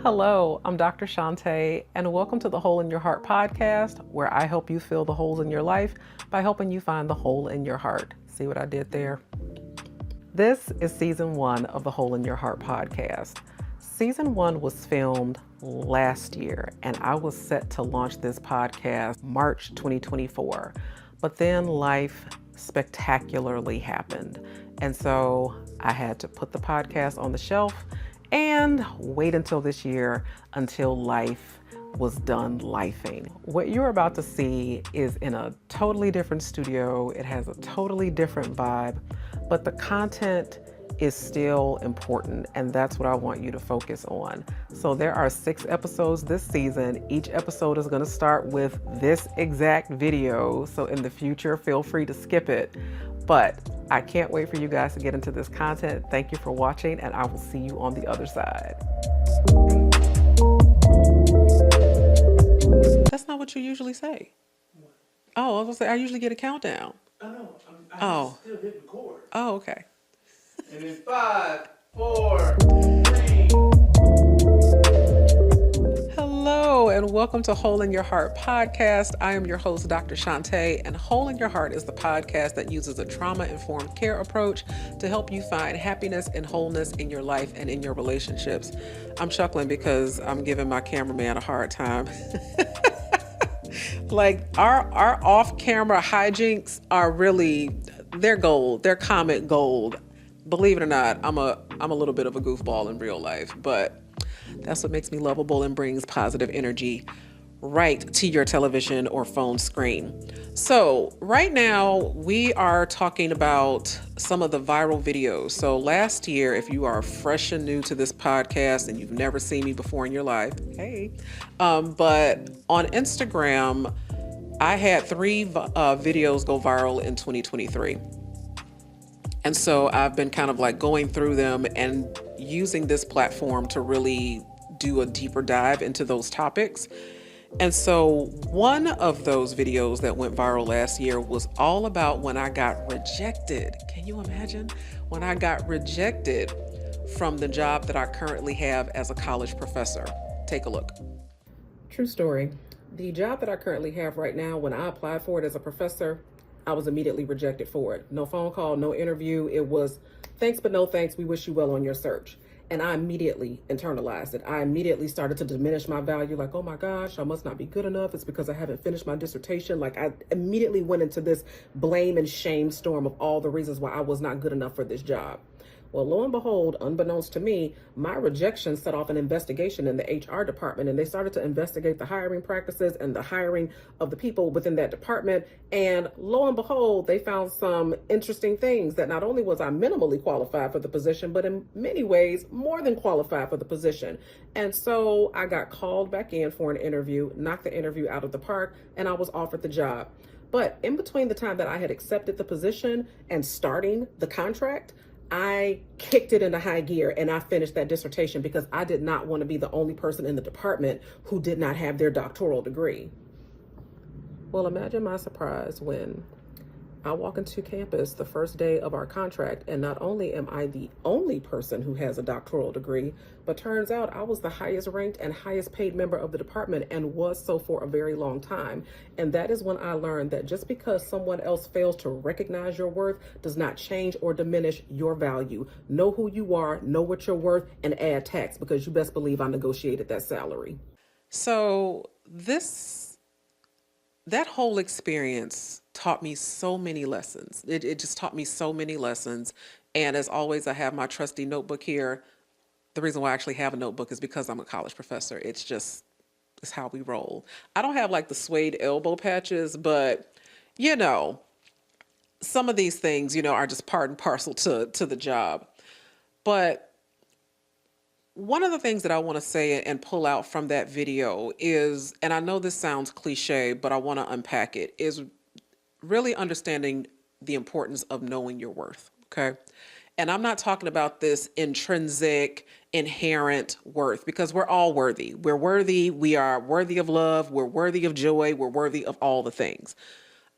Hello, I'm Dr. Shante, and welcome to the Hole in Your Heart podcast, where I help you fill the holes in your life by helping you find the hole in your heart. See what I did there? This is season 1 of the Hole in Your Heart podcast. Season 1 was filmed last year, and I was set to launch this podcast March 2024. But then life spectacularly happened. And so I had to put the podcast on the shelf and wait until this year until life was done lifing. What you're about to see is in a totally different studio. It has a totally different vibe, but the content is still important, and that's what I want you to focus on. So there are 6 episodes this season. Each episode is going to start with this exact video. So in the future, feel free to skip it. But I can't wait for you guys to get into this content. Thank you for watching, and I will see you on the other side. That's not what you usually say. Oh, I was gonna say I usually get a countdown. I know. I still hit record. Oh, okay. And then 5, 4, 3. Hello, and welcome to Hole in Your Heart podcast. I am your host, Dr. Shante, and Hole in Your Heart is the podcast that uses a trauma-informed care approach to help you find happiness and wholeness in your life and in your relationships. I'm chuckling because I'm giving my cameraman a hard time. Like our off-camera hijinks are really, they're gold. They're comic gold. Believe it or not, I'm a little bit of a goofball in real life, but that's what makes me lovable and brings positive energy right to your television or phone screen. So right now we are talking about some of the viral videos. So last year, if you are fresh and new to this podcast and you've never seen me before in your life, hey, but on Instagram, I had 3 videos go viral in 2023. And so I've been kind of like going through them and using this platform to really do a deeper dive into those topics. And so one of those videos that went viral last year was all about when I got rejected. Can you imagine? When I got rejected from the job that I currently have as a college professor. Take a look. True story. The job that I currently have right now, when I applied for it as a professor, I was immediately rejected for it. No phone call, no interview. It was thanks, but no thanks. We wish you well on your search. And I immediately internalized it. I immediately started to diminish my value. Like, oh my gosh, I must not be good enough. It's because I haven't finished my dissertation. Like, I immediately went into this blame and shame storm of all the reasons why I was not good enough for this job. Well, lo and behold, unbeknownst to me, my rejection set off an investigation in the HR department, and they started to investigate the hiring practices and the hiring of the people within that department. And lo and behold, they found some interesting things that not only was I minimally qualified for the position, but in many ways more than qualified for the position. And so I got called back in for an interview, knocked the interview out of the park, and I was offered the job. But in between the time that I had accepted the position and starting the contract, I kicked it into high gear and I finished that dissertation because I did not want to be the only person in the department who did not have their doctoral degree. Well, imagine my surprise when I walk into campus the first day of our contract, and not only am I the only person who has a doctoral degree, but turns out I was the highest ranked and highest paid member of the department and was so for a very long time. And that is when I learned that just because someone else fails to recognize your worth does not change or diminish your value. Know who you are, know what you're worth, and add tax, because you best believe I negotiated that salary. So that whole experience taught me so many lessons. It just taught me so many lessons. And as always, I have my trusty notebook here. The reason why I actually have a notebook is because I'm a college professor. It's how we roll. I don't have like the suede elbow patches, but some of these things, are just part and parcel to the job. But one of the things that I want to say and pull out from that video is, and I know this sounds cliche, but I want to unpack it, is really understanding the importance of knowing your worth, okay? And I'm not talking about this intrinsic, inherent worth, because we're all worthy. We're worthy. We are worthy of love. We're worthy of joy. We're worthy of all the things.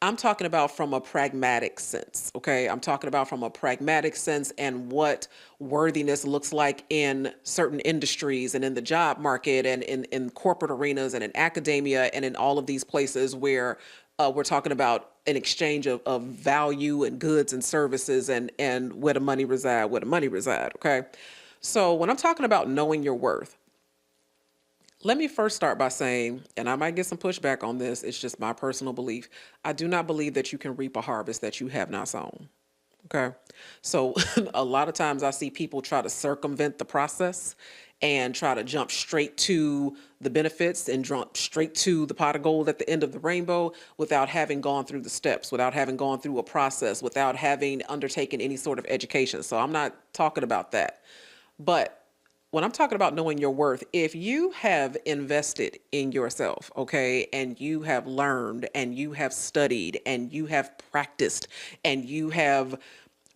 I'm talking about from a pragmatic sense, okay? I'm talking about from a pragmatic sense and what worthiness looks like in certain industries and in the job market and in corporate arenas and in academia and in all of these places where we're talking about an exchange of value and goods and services and where the money reside, okay? So when I'm talking about knowing your worth, let me first start by saying, and I might get some pushback on this, it's just my personal belief. I do not believe that you can reap a harvest that you have not sown. Okay. So a lot of times I see people try to circumvent the process and try to jump straight to the benefits and jump straight to the pot of gold at the end of the rainbow without having gone through the steps, without having gone through a process, without having undertaken any sort of education. So I'm not talking about that. But when I'm talking about knowing your worth, if you have invested in yourself, okay, and you have learned and you have studied and you have practiced and you have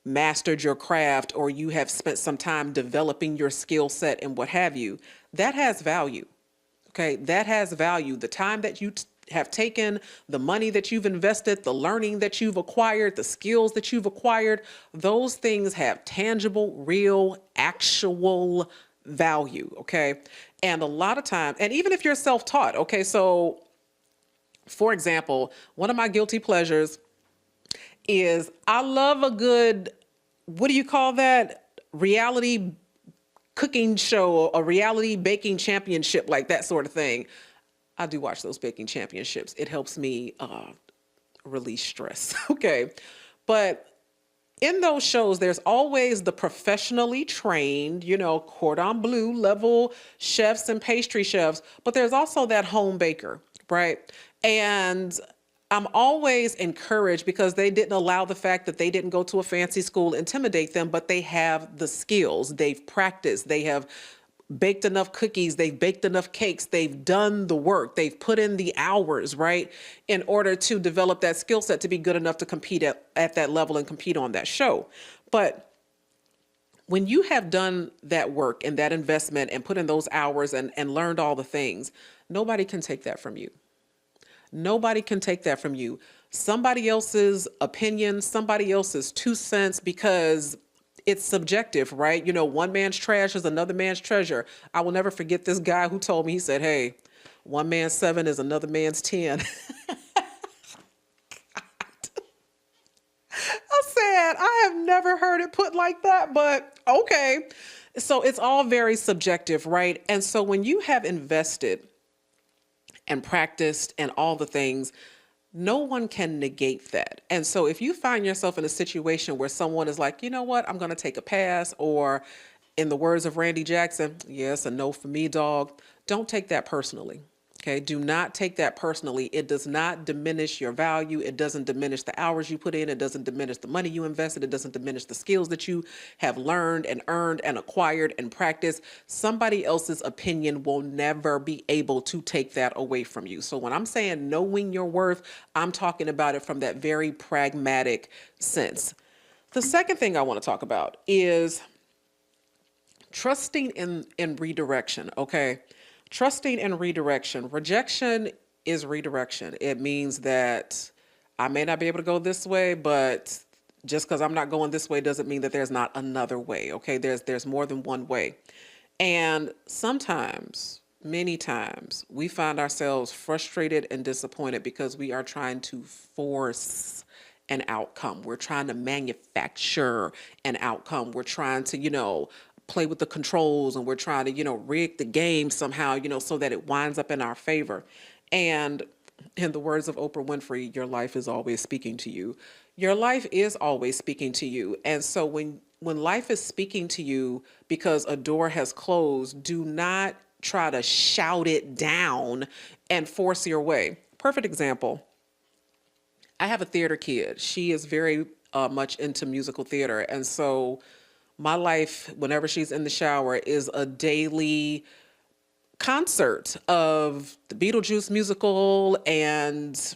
mastered your craft or you have spent some time developing your skill set and what have you, that has value. Okay, that has value. The time that you have taken, the money that you've invested, the learning that you've acquired, the skills that you've acquired, those things have tangible, real, actual value. Okay. And a lot of time, and even if you're self-taught, okay, so for example, one of my guilty pleasures is I love a good, what do you call that? Reality cooking show, a reality baking championship, like that sort of thing. I do watch those baking championships. It helps me release stress. Okay. But in those shows, there's always the professionally trained, cordon bleu level chefs and pastry chefs, but there's also that home baker, right? And I'm always encouraged because they didn't allow the fact that they didn't go to a fancy school intimidate them, but they have the skills, they've practiced, they have baked enough cookies, they've baked enough cakes, they've done the work, they've put in the hours, right, in order to develop that skill set to be good enough to compete at that level and compete on that show. But when you have done that work and that investment and put in those hours and learned all the things, nobody can take that from you. Nobody can take that from you. Somebody else's opinion, somebody else's 2 cents, because it's subjective, right? One man's trash is another man's treasure. I will never forget this guy who told me, he said, hey, one man's 7 is another man's 10. I said, I have never heard it put like that, but okay. So it's all very subjective, right? And so when you have invested and practiced and all the things, no one can negate that. And so if you find yourself in a situation where someone is like, you know what, I'm going to take a pass, or in the words of Randy Jackson, yes, a no for me, dog, don't take that personally. Okay, do not take that personally. It does not diminish your value. It doesn't diminish the hours you put in. It doesn't diminish the money you invested. It doesn't diminish the skills that you have learned and earned and acquired and practiced. Somebody else's opinion will never be able to take that away from you. So when I'm saying knowing your worth, I'm talking about it from that very pragmatic sense. The second thing I want to talk about is trusting in redirection, okay? Trusting in redirection. Rejection is redirection. It means that I may not be able to go this way, but just because I'm not going this way doesn't mean that there's not another way, okay? There's more than one way. And sometimes, many times, we find ourselves frustrated and disappointed because we are trying to force an outcome. We're trying to manufacture an outcome. We're trying to, play with the controls, and we're trying to, rig the game somehow, so that it winds up in our favor. And in the words of Oprah Winfrey, your life is always speaking to you. Your life is always speaking to you. And so when life is speaking to you because a door has closed, do not try to shout it down and force your way. Perfect example. I have a theater kid. She is very much into musical theater. And so my life, whenever she's in the shower, is a daily concert of the Beetlejuice musical and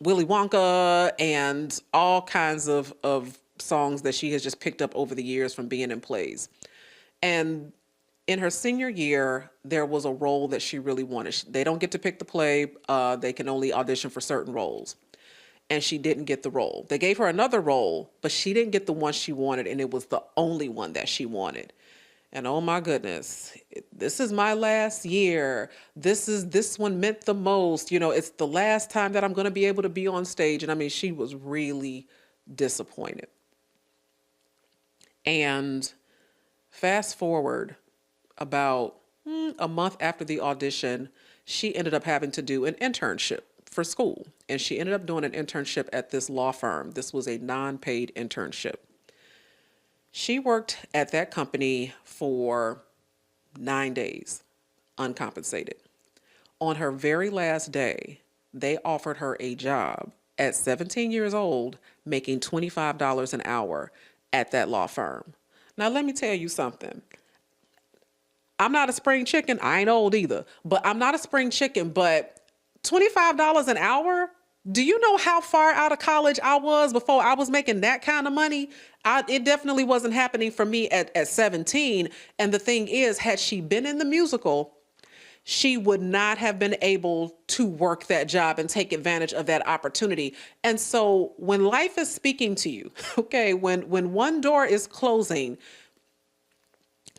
Willy Wonka and all kinds of songs that she has just picked up over the years from being in plays. And in her senior year, there was a role that she really wanted. They don't get to pick the play. They can only audition for certain roles. and she didn't get the role. They gave her another role, but she didn't get the one she wanted, and it was the only one that she wanted. And oh my goodness, this is my last year. This one meant the most. You know, it's the last time that I'm going to be able to be on stage. And I mean, she was really disappointed. And fast forward about a month after the audition, she ended up having to do an internship for school. And she ended up doing an internship at this law firm. This was a non-paid internship. She worked at that company for 9 days, uncompensated. On her very last day, they offered her a job at 17 years old, making $25 an hour at that law firm. Now, let me tell you something. I'm not a spring chicken. I ain't old either, but I'm not a spring chicken, but $25 an hour? Do you know how far out of college I was before I was making that kind of money? It definitely wasn't happening for me at 17. And the thing is, had she been in the musical, she would not have been able to work that job and take advantage of that opportunity. And so when life is speaking to you, okay, when one door is closing,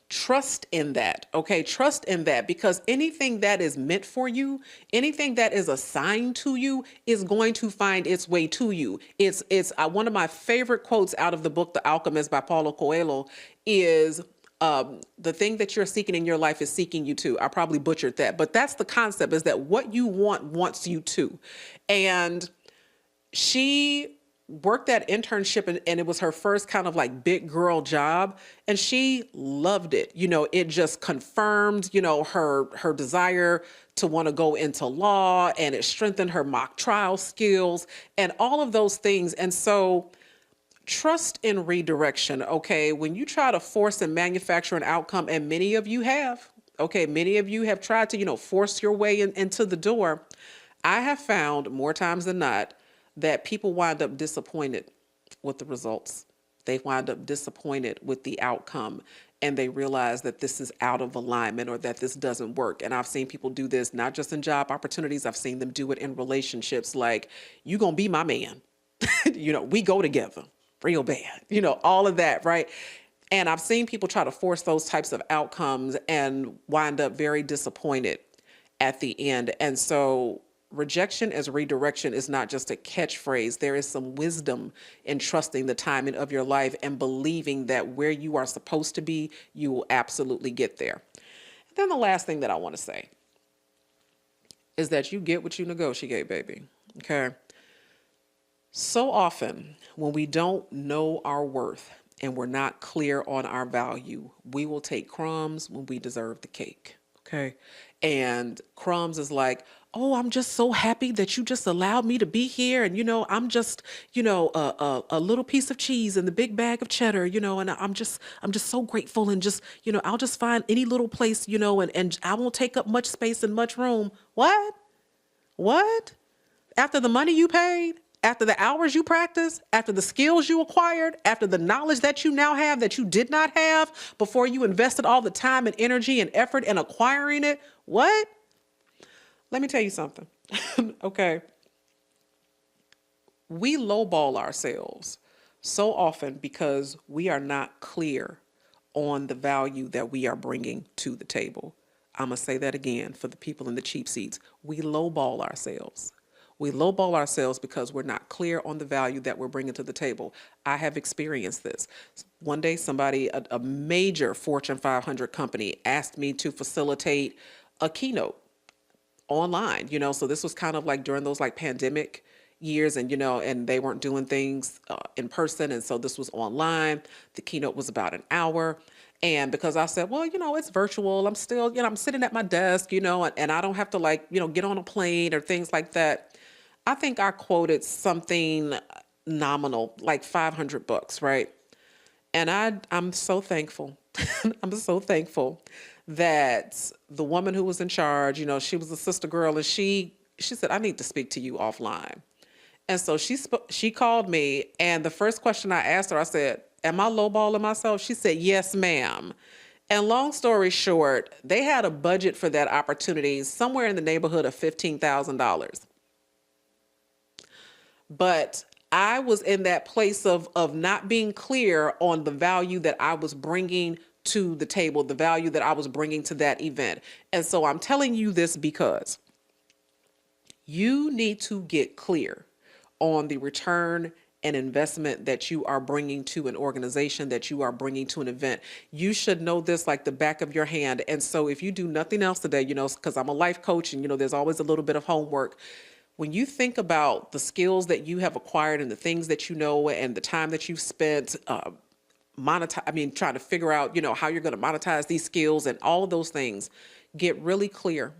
trust in that, okay? Trust in that, because anything that is meant for you, anything that is assigned to you is going to find its way to you. It's one of my favorite quotes out of the book, The Alchemist by Paulo Coelho is, the thing that you're seeking in your life is seeking you too. I probably butchered that, but that's the concept, is that what you want wants you too. And she worked that internship, and it was her first kind of like big girl job, and she loved it. You know, it just confirmed, you know, her desire to want to go into law, and it strengthened her mock trial skills and all of those things. And so trust in redirection, okay? When you try to force and manufacture an outcome, and many of you have, okay, many of you have tried to, you know, force your way into the door. I have found more times than not that people wind up disappointed with the results. They wind up disappointed with the outcome, and they realize that this is out of alignment or that this doesn't work. And I've seen people do this, not just in job opportunities. I've seen them do it in relationships, like, you gonna be my man. You know, we go together real bad, you know, all of that, right? And I've seen people try to force those types of outcomes and wind up very disappointed at the end. And so rejection as redirection is not just a catchphrase. There is some wisdom in trusting the timing of your life and believing that where you are supposed to be, you will absolutely get there. And then the last thing that I want to say is that you get what you negotiate, baby. Okay. So often when we don't know our worth and we're not clear on our value, we will take crumbs when we deserve the cake. Okay. And crumbs is like, oh, I'm just so happy that you just allowed me to be here. And, you know, I'm just, you know, a little piece of cheese in the big bag of cheddar, you know, and I'm just so grateful, and just, you know, I'll just find any little place, you know, and I won't take up much space and much room. What? After the money you paid? After the hours you practiced, after the skills you acquired, after the knowledge that you now have that you did not have before you invested all the time and energy and effort in acquiring it? What? Let me tell you something. Okay. We lowball ourselves so often because we are not clear on the value that we are bringing to the table. I'm going to say that again for the people in the cheap seats. We lowball ourselves. We lowball ourselves because we're not clear on the value that we're bringing to the table. I have experienced this. One day, somebody, a major Fortune 500 company, asked me to facilitate a keynote online, you know, so this was kind of like during those like pandemic years, and, you know, and they weren't doing things in person. And so this was online. The keynote was about an hour. And because I said, well, you know, it's virtual, I'm still, you know, I'm sitting at my desk, you know, and I don't have to, like, you know, get on a plane or things like that. I think I quoted something nominal, like $500, right? And I'm so thankful. I'm so thankful that the woman who was in charge, you know, she was a sister girl, and she said, I need to speak to you offline. And so she called me, and the first question I asked her, I said, am I lowballing myself? She said, yes, ma'am. And long story short, they had a budget for that opportunity somewhere in the neighborhood of $15,000. but I was in that place of not being clear on the value that I was bringing to the table, the value that I was bringing to that event. And so I'm telling you this because you need to get clear on the return and investment that you are bringing to an organization, that you are bringing to an event. You should know this like the back of your hand. And so if you do nothing else today, because I'm a life coach and, there's always a little bit of homework. When you think about the skills that you have acquired and the things that you know and the time that you've spent trying to figure out, how you're going to monetize these skills and all of those things, get really clear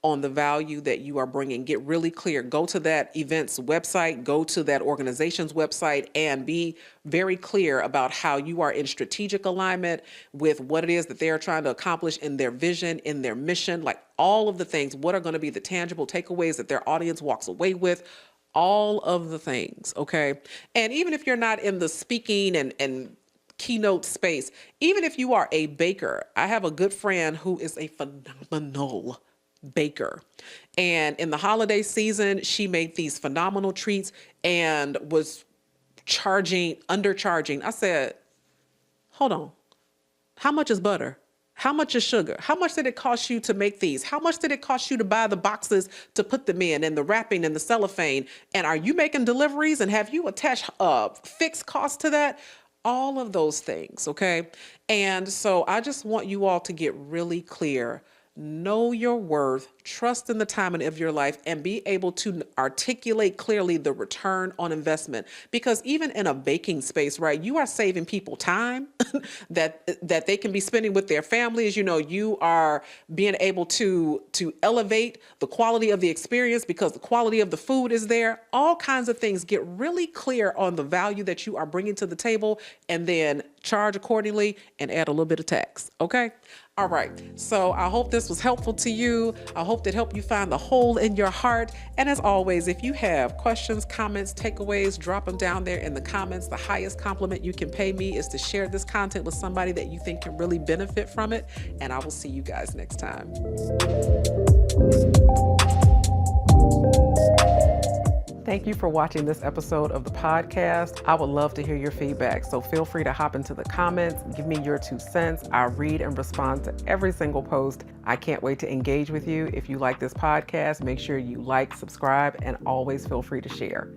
on the value that you are bringing. Get really clear. Go to that event's website, go to that organization's website, and be very clear about how you are in strategic alignment with what it is that they are trying to accomplish in their vision, in their mission, like all of the things. What are going to be the tangible takeaways that their audience walks away with? All of the things, okay? And even if you're not in the speaking and keynote space, even if you are a baker, I have a good friend who is a phenomenal baker. And in the holiday season, she made these phenomenal treats and was undercharging. I said, hold on. How much is butter? How much is sugar? How much did it cost you to make these? How much did it cost you to buy the boxes to put them in and the wrapping and the cellophane? And are you making deliveries and have you attached fixed costs to that? All of those things, okay? And so I just want you all to get really clear. Know your worth, trust in the timing of your life, and be able to articulate clearly the return on investment. Because even in a baking space, right, you are saving people time that they can be spending with their families. You are being able to elevate the quality of the experience because the quality of the food is there. All kinds of things. Get really clear on the value that you are bringing to the table, and then charge accordingly and add a little bit of tax. Okay? All right. So I hope this was helpful to you. I hope that helped you find the hole in your heart. And as always, if you have questions, comments, takeaways, drop them down there in the comments. The highest compliment you can pay me is to share this content with somebody that you think can really benefit from it. And I will see you guys next time. Thank you for watching this episode of the podcast. I would love to hear your feedback, so feel free to hop into the comments, give me your 2 cents. I read and respond to every single post. I can't wait to engage with you. If you like this podcast, make sure you like, subscribe, and always feel free to share.